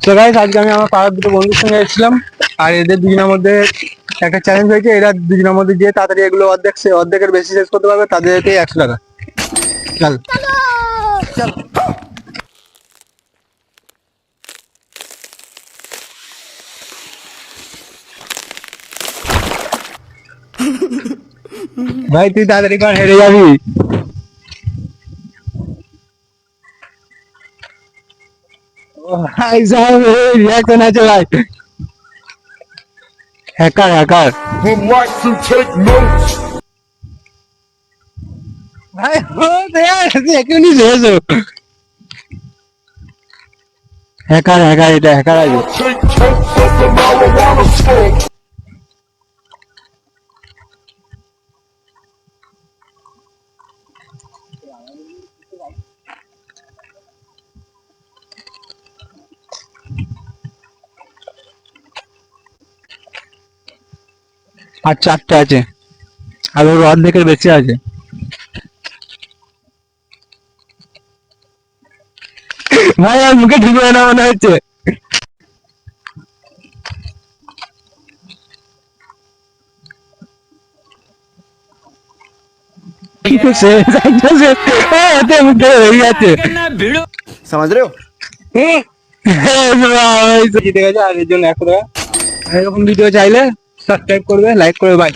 তো গাইস আজকে আমি আমার পাড়ার দুটো বন্ধুর সঙ্গে এসেছিলাম, আর এদের দুজনের মধ্যে একটা চ্যালেঞ্জ হয়েছে। এরা দুজনের মধ্যে যে তাড়াতাড়ি এগুলো অর্ধেকের বেশি শেষ করতে পারবে তাদেরকে 100 টাকা। চল চল ভাই, তুই তাড়াতাড়ি কর, হেরে যাবি। ভাই সাহেব রিয়াকশন আছে ভাই। Hacker hacker would like to take notes. ভাই, ও এখনই শেষ। হ্যাকার হ্যাকার এটা হ্যাকার আছে। Take totes of the marijuana smoke. আর 4টা আছে, আর ওর অর্ধেকের বেশি আছে। ভাই আর মুখে ঢুকবে না মনে হচ্ছে। समझ रहे हो? জিতে গেছে, আর এর জন্য 100 টাকা। এরকম ভিডিও চাইলে সাবস্ক্রাইব করবে, লাইক করবে, বাই।